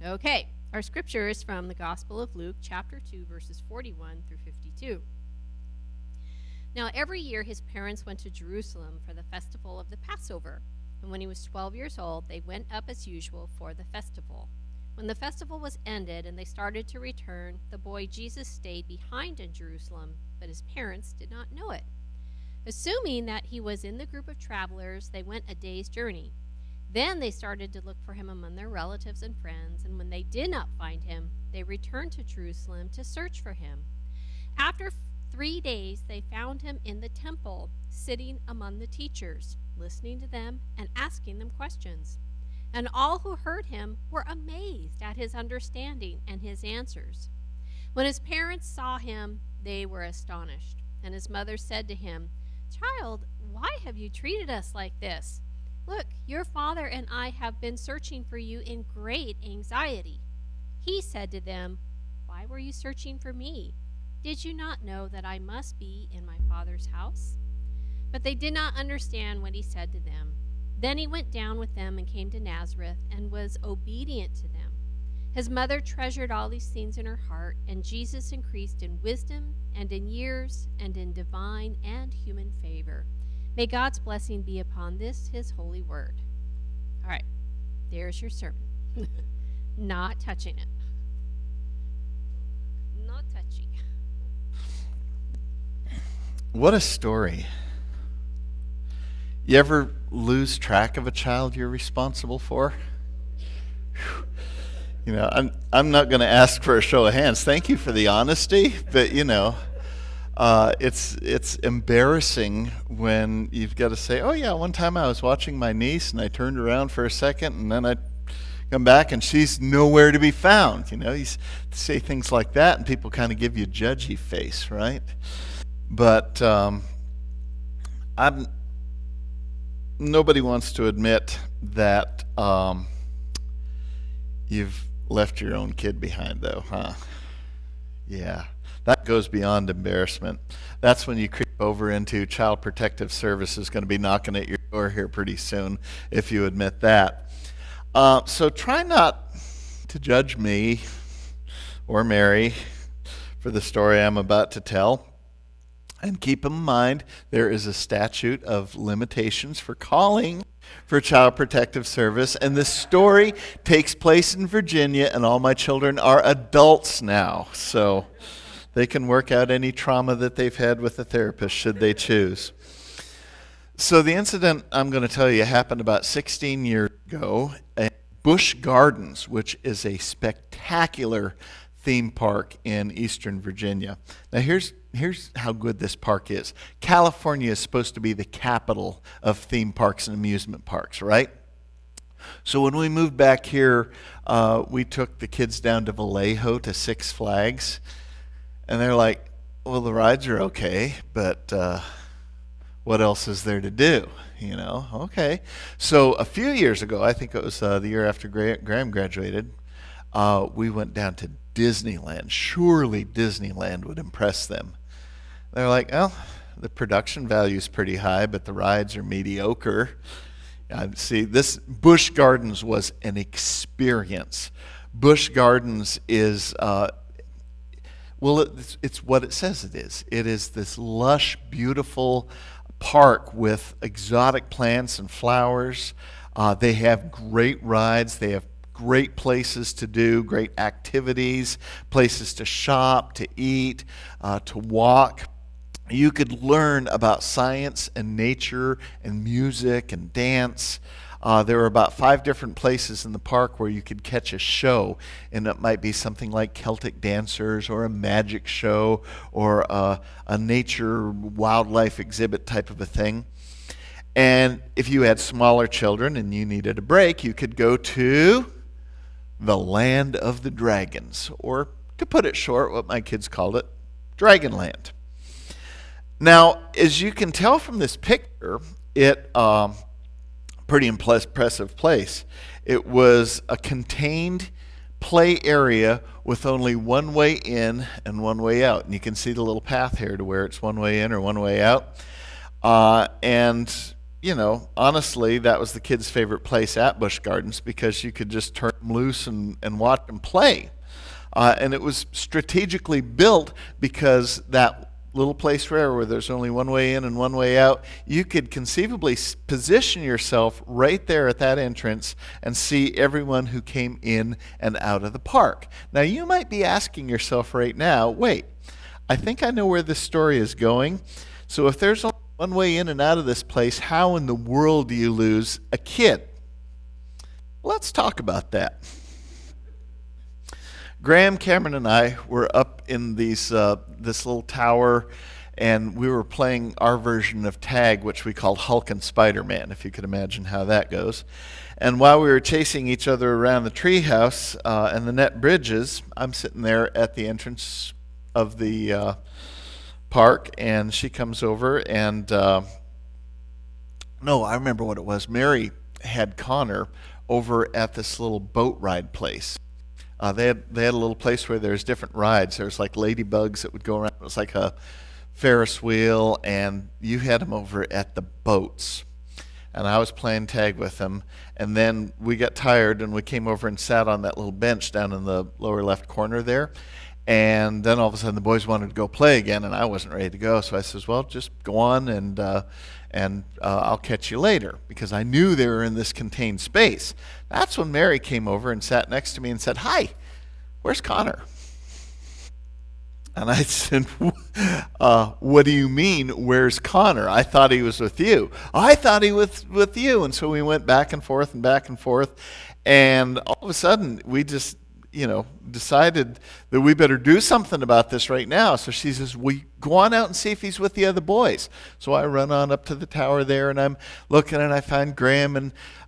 Okay, our scripture is from the Gospel of Luke, chapter 2, verses 41 through 52. Now, every year his parents went to Jerusalem for the festival of the Passover. And when he was 12 years old, they went up as usual for the festival. When the festival was ended and they started to return, the boy Jesus stayed behind in Jerusalem, but his parents did not know it. Assuming that he was in the group of travelers, they went a day's journey. Then they started to look for him among their relatives and friends, and when they did not find him, they returned to Jerusalem to search for him. After 3 days, they found him in the temple, sitting among the teachers, listening to them and asking them questions. And all who heard him were amazed at his understanding and his answers. When his parents saw him, they were astonished. And his mother said to him, "Child, why have you treated us like this? Look, your father and I have been searching for you in great anxiety." He said to them, "Why were you searching for me? Did you not know that I must be in my Father's house?" But they did not understand what he said to them. Then he went down with them and came to Nazareth and was obedient to them. His mother treasured all these things in her heart, and Jesus increased in wisdom and in years and in divine and human favor. May God's blessing be upon this, his holy word. All right, there's your sermon. Not touching it. Not touchy. What a story. You ever lose track of a child you're responsible for? You know, I'm not going to ask for a show of hands. Thank you for the honesty, but it's embarrassing when you've got to say, "Oh yeah, one time I was watching my niece and I turned around for a second and then I come back and she's nowhere to be found." You say things like that and people kind of give you a judgy face, right? But nobody wants to admit that you've left your own kid behind, though, huh? Yeah, that goes beyond embarrassment. That's when you creep over into Child Protective Services going to be knocking at your door here pretty soon if you admit that. So try not to judge me or Mary for the story I'm about to tell. And keep in mind, there is a statute of limitations for calling for Child Protective Service, and this story takes place in Virginia, and all my children are adults now, so they can work out any trauma that they've had with a therapist should they choose. So the incident I'm going to tell you happened about 16 years ago at Busch Gardens, which is a spectacular theme park in Eastern Virginia. Now here's how good this park is. California is supposed to be the capital of theme parks and amusement parks, right? So when we moved back here, we took the kids down to Vallejo to Six Flags, and they're like, "Well, the rides are okay, but what else is there to do?" Okay. So a few years ago, I think it was the year after Graham graduated, we went down to Disneyland. Surely Disneyland would impress them. They're like, "Oh, the production value is pretty high, but the rides are mediocre." See, this Busch Gardens was an experience. Busch Gardens is, it's what it says it is. It is this lush, beautiful park with exotic plants and flowers. They have great rides. They have great places to do, great activities, places to shop, to eat, to walk. You could learn about science and nature and music and dance. There were about 5 different places in the park where you could catch a show, and it might be something like Celtic dancers or a magic show or a nature wildlife exhibit type of a thing. And if you had smaller children and you needed a break, you could go to the Land of the Dragons, or to put it short, what my kids called it, Dragonland. Now, as you can tell from this picture, it pretty impressive place. It was a contained play area with only one way in and one way out. And you can see the little path here to where it's one way in or one way out. And honestly, that was the kids' favorite place at Busch Gardens because you could just turn them loose and watch them play. And it was strategically built because that little place where there's only one way in and one way out, you could conceivably position yourself right there at that entrance and see everyone who came in and out of the park. Now, you might be asking yourself right now, wait, I think I know where this story is going. So if there's only one way in and out of this place, how in the world do you lose a kid? Let's talk about that. Graham, Cameron, and I were up in this little tower, and we were playing our version of tag, which we called Hulk and Spider-Man, if you could imagine how that goes. And while we were chasing each other around the treehouse and the net bridges, I'm sitting there at the entrance of the park, and she comes over, and no, I remember what it was. Mary had Connor over at this little boat ride place. They had a little place where there's different rides. There's like ladybugs that would go around. It was like a Ferris wheel, and you had him over at the boats. And I was playing tag with him, and then we got tired, and we came over and sat on that little bench down in the lower left corner there. And then all of a sudden the boys wanted to go play again, and I wasn't ready to go. So I says, well, just go on, and I'll catch you later, because I knew they were in this contained space. That's when Mary came over and sat next to me and said, hi, where's Connor? And I said, what do you mean, where's Connor? I thought he was with you. I thought he was with you. And so we went back and forth and back and forth. And all of a sudden, we just, decided that we better do something about this right now. So she says, well, go on out and see if he's with the other boys. So I run on up to the tower there, and I'm looking, and I find Graham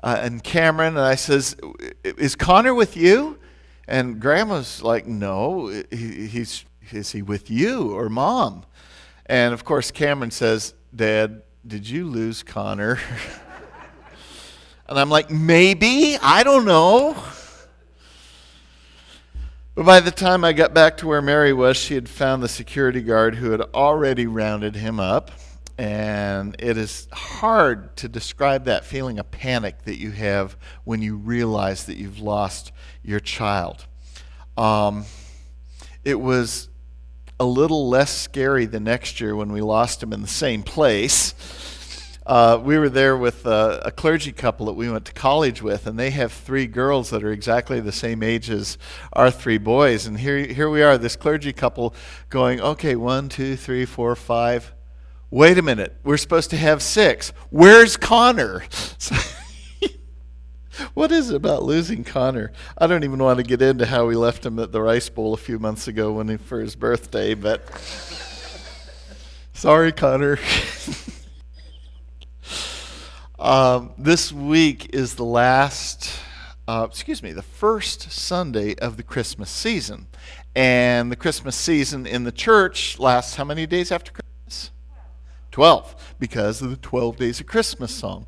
and Cameron, and I says, is Connor with you? And Graham was like, no, is he with you or Mom? And of course Cameron says, Dad, did you lose Connor? And I'm like, maybe, I don't know. But by the time I got back to where Mary was, she had found the security guard who had already rounded him up. And it is hard to describe that feeling of panic that you have when you realize that you've lost your child. It was a little less scary the next year when we lost him in the same place. We were there with a clergy couple that we went to college with, and they have 3 girls that are exactly the same age as our 3 boys. And here we are, this clergy couple going, okay, 1, 2, 3, 4, 5. Wait a minute, we're supposed to have 6. Where's Connor? So, what is it about losing Connor? I don't even want to get into how we left him at the Rice Bowl a few months ago for his birthday, but sorry, Connor. This week is the first Sunday of the Christmas season. And the Christmas season in the church lasts how many days after Christmas? 12, because of the 12 Days of Christmas song.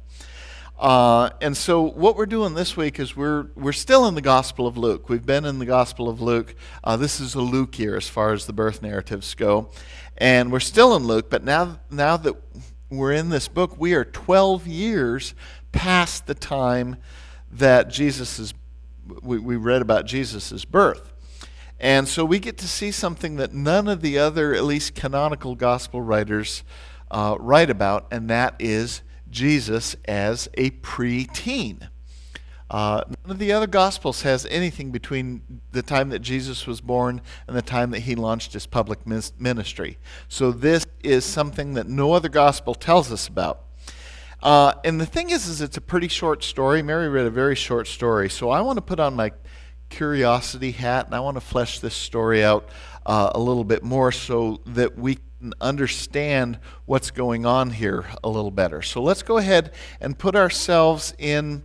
And so what we're doing this week is we're still in the Gospel of Luke. We've been in the Gospel of Luke. This is a Luke year as far as the birth narratives go. And we're still in Luke, but now that we're in this book, we are 12 years past the time that we read about Jesus' birth. And so we get to see something that none of the other, at least canonical gospel writers, write about, and that is Jesus as a preteen. None of the other Gospels has anything between the time that Jesus was born and the time that he launched his public ministry. So this is something that no other Gospel tells us about. And the thing is it's a pretty short story. Mary read a very short story. So I want to put on my curiosity hat, and I want to flesh this story out a little bit more so that we can understand what's going on here a little better. So let's go ahead and put ourselves in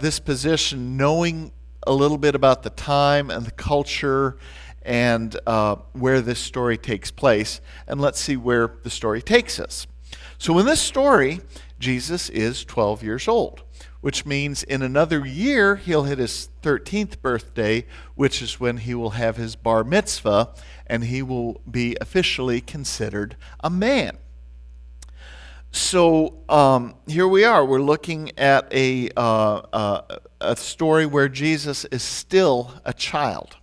this position, knowing a little bit about the time and the culture and where this story takes place, and let's see where the story takes us. So in this story, Jesus is 12 years old, which means in another year he'll hit his 13th birthday, which is when he will have his bar mitzvah, and he will be officially considered a man. So here we are. We're looking at a story where Jesus is still a child.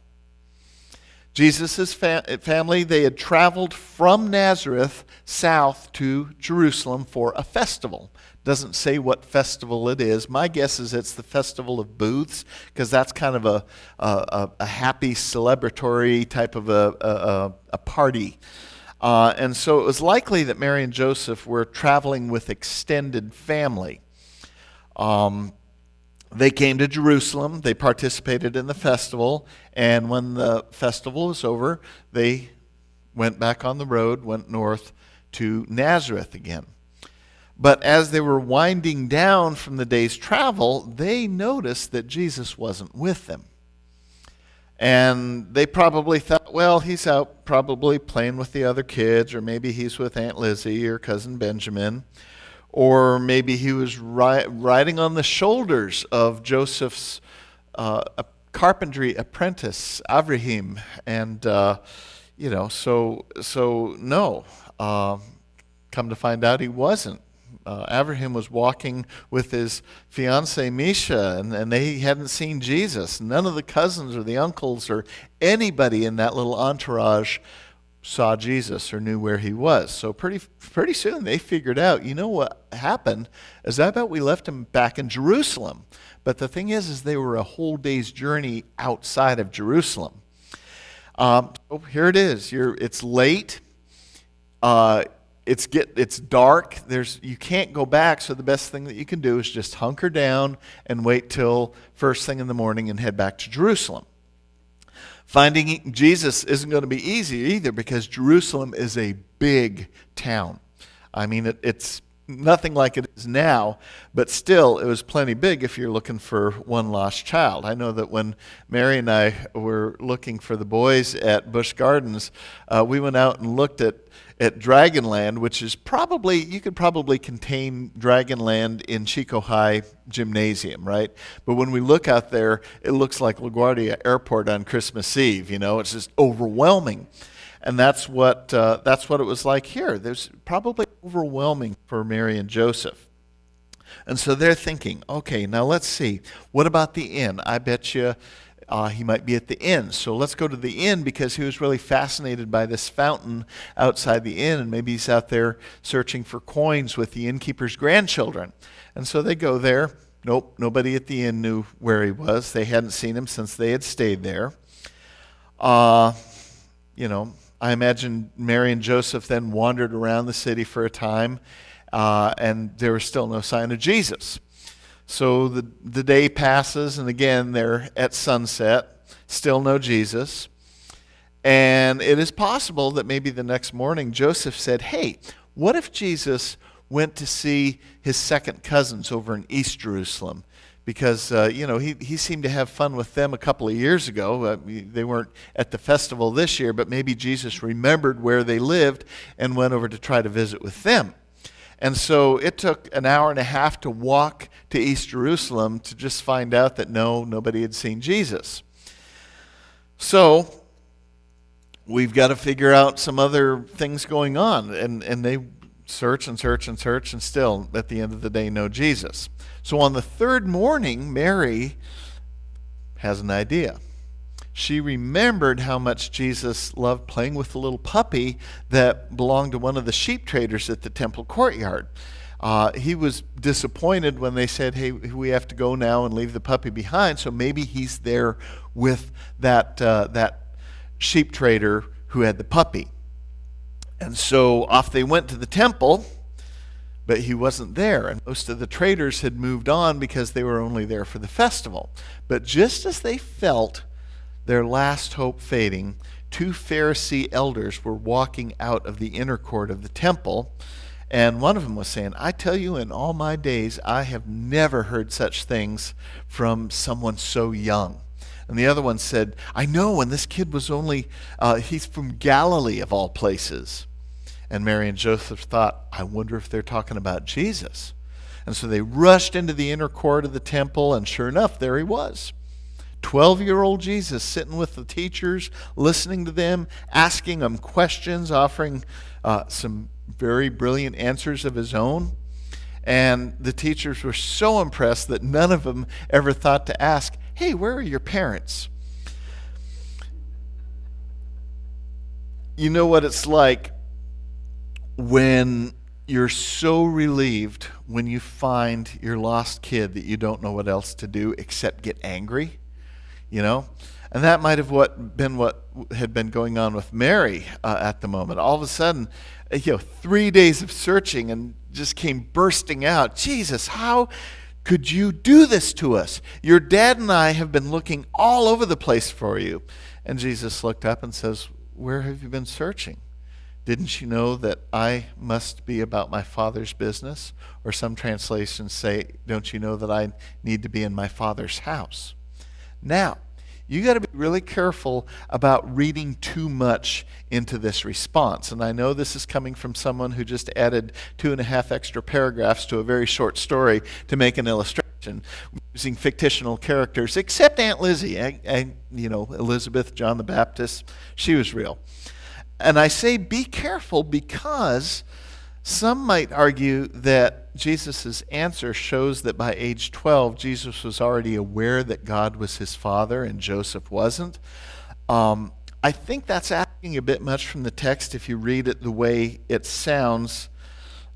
Jesus' family, they had traveled from Nazareth south to Jerusalem for a festival. Doesn't say what festival it is. My guess is it's the Festival of Booths, because that's kind of a happy celebratory type of a party. And so it was likely that Mary and Joseph were traveling with extended family. They came to Jerusalem, they participated in the festival, and when the festival was over, they went back on the road, went north to Nazareth again. But as they were winding down from the day's travel, they noticed that Jesus wasn't with them. And they probably thought, well, he's out probably playing with the other kids, or maybe he's with Aunt Lizzie or Cousin Benjamin. Or maybe he was riding on the shoulders of Joseph's carpentry apprentice, Avraham. And, so no. Come to find out he wasn't. Avraham was walking with his fiancée Misha, and they hadn't seen Jesus. None of the cousins or the uncles or anybody in that little entourage saw Jesus or knew where he was. So pretty soon they figured out, you know what happened is I bet we left him back in Jerusalem. But the thing is they were a whole day's journey outside of Jerusalem. So here it is. It's late. It's dark. You can't go back. So the best thing that you can do is just hunker down and wait till first thing in the morning and head back to Jerusalem. Finding Jesus isn't going to be easy either, because Jerusalem is a big town. I mean, it's nothing like it is now, but still, it was plenty big if you're looking for one lost child. I know that when Mary and I were looking for the boys at Busch Gardens, we went out and looked at Dragonland, which is you could probably contain Dragonland in Chico High Gymnasium, right? But when we look out there, it looks like LaGuardia Airport on Christmas Eve. It's just overwhelming. And that's what it was like here. There's probably overwhelming for Mary and Joseph. And so they're thinking, okay, now let's see. What about the inn? I bet you he might be at the inn. So let's go to the inn, because he was really fascinated by this fountain outside the inn, and maybe he's out there searching for coins with the innkeeper's grandchildren. And so they go there. Nope, nobody at the inn knew where he was. They hadn't seen him since they had stayed there. I imagine Mary and Joseph then wandered around the city for a time, and there was still no sign of Jesus. So the day passes, and again, they're at sunset, still no Jesus. And it is possible that maybe the next morning Joseph said, hey, what if Jesus went to see his second cousins over in East Jerusalem? Because, he seemed to have fun with them a couple of years ago. They weren't at the festival this year, but maybe Jesus remembered where they lived and went over to try to visit with them. And so it took an hour and a half to walk to East Jerusalem to just find out that nobody had seen Jesus. So we've got to figure out some other things going on. And they search and search and search, and still, at the end of the day, no Jesus. So on the third morning, Mary has an idea. She remembered how much Jesus loved playing with the little puppy that belonged to one of the sheep traders at the temple courtyard. He was disappointed when they said, hey, we have to go now and leave the puppy behind, so maybe he's there with that sheep trader who had the puppy. And so off they went to the temple, but he wasn't there, and most of the traders had moved on because they were only there for the festival. But just as they felt their last hope fading, two Pharisee elders were walking out of the inner court of the temple, and one of them was saying, I tell you, in all my days, I have never heard such things from someone so young. And the other one said, I know, and this kid was he's from Galilee of all places. And Mary and Joseph thought, I wonder if they're talking about Jesus. And so they rushed into the inner court of the temple, and sure enough, there he was. 12-year-old Jesus sitting with the teachers, listening to them, asking them questions, offering some very brilliant answers of his own. And the teachers were so impressed that none of them ever thought to ask, hey, where are your parents? You know what it's like when you're so relieved when you find your lost kid that you don't know what else to do except get angry, you know? And that might have been what had been going on with Mary at the moment. All of a sudden, 3 days of searching and just came bursting out. Jesus, how could you do this to us? Your dad and I have been looking all over the place for you. And Jesus looked up and says, where have you been searching? Didn't you know that I must be about my Father's business? Or some translations say, don't you know that I need to be in my Father's house? Now, you got to be really careful about reading too much into this response. And I know this is coming from someone who just added 2.5 extra paragraphs to a very short story to make an illustration using fictional characters, except Aunt Lizzie. Elizabeth, John the Baptist, she was real. And I say be careful because some might argue that Jesus' answer shows that by age 12, Jesus was already aware that God was his father and Joseph wasn't. I think that's asking a bit much from the text if you read it the way it sounds,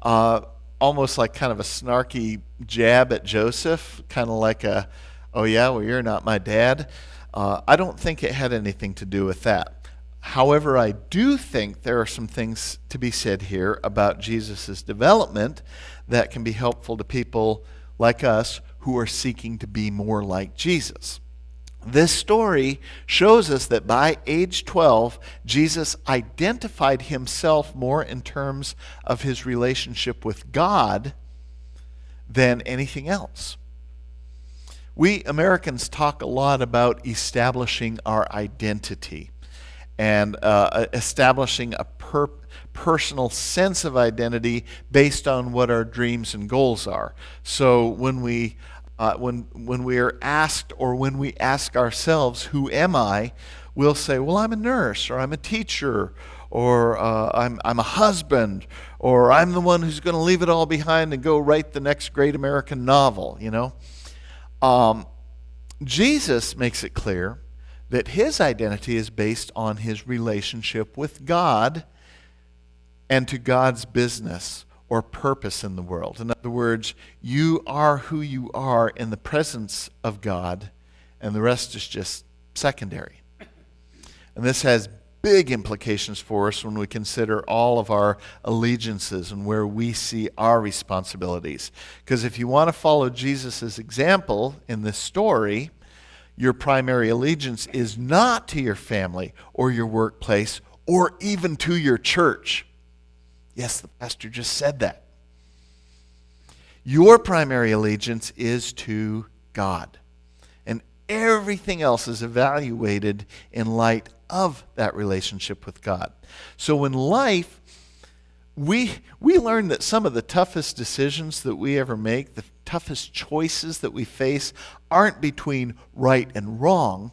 almost like kind of a snarky jab at Joseph, kind of like a, oh yeah, well you're not my dad. I don't think it had anything to do with that. However, I do think there are some things to be said here about Jesus' development that can be helpful to people like us who are seeking to be more like Jesus. This story shows us that by age 12, Jesus identified himself more in terms of his relationship with God than anything else. We Americans talk a lot about establishing our identity and establishing a personal sense of identity based on what our dreams and goals are. So when we are asked, or when we ask ourselves, who am I, we'll say, well, I'm a nurse, or I'm a teacher, or I'm a husband, or I'm the one who's going to leave it all behind and go write the next great American novel, Jesus makes it clear that his identity is based on his relationship with God and to God's business or purpose in the world. In other words, you are who you are in the presence of God, and the rest is just secondary. And this has big implications for us when we consider all of our allegiances and where we see our responsibilities. Because if you want to follow Jesus' example in this story, your primary allegiance is not to your family or your workplace or even to your church. Yes, the pastor just said that. Your primary allegiance is to God. And everything else is evaluated in light of that relationship with God. So in life, we learn that some of the toughest decisions that we ever make, the toughest choices that we face, aren't between right and wrong.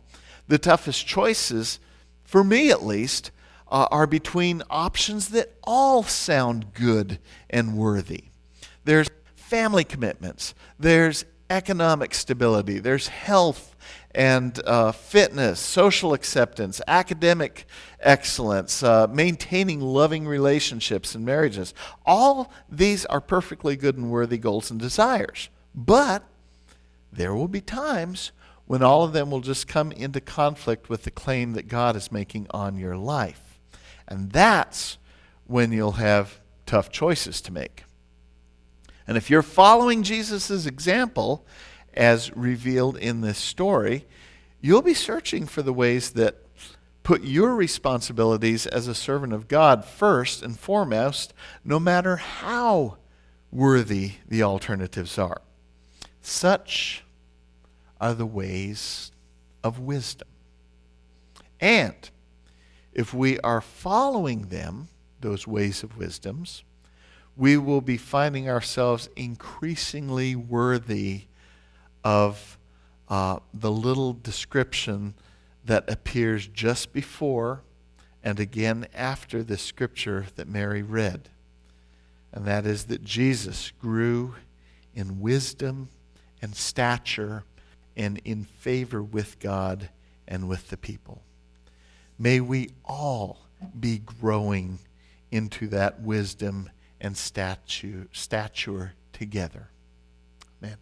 The toughest choices, for me at least, are between options that all sound good and worthy. There's family commitments, there's economic stability, there's health and fitness, social acceptance, academic excellence, maintaining loving relationships and marriages. All these are perfectly good and worthy goals and desires. But there will be times when all of them will just come into conflict with the claim that God is making on your life. And that's when you'll have tough choices to make. And if you're following Jesus' example, as revealed in this story, you'll be searching for the ways that put your responsibilities as a servant of God first and foremost, no matter how worthy the alternatives are. Such are the ways of wisdom. And if we are following them, those ways of wisdoms, we will be finding ourselves increasingly worthy of the little description that appears just before and again after the scripture that Mary read. and that is that Jesus grew in wisdom and stature and in favor with God and with the people. May we all be growing into that wisdom and stature together. Amen.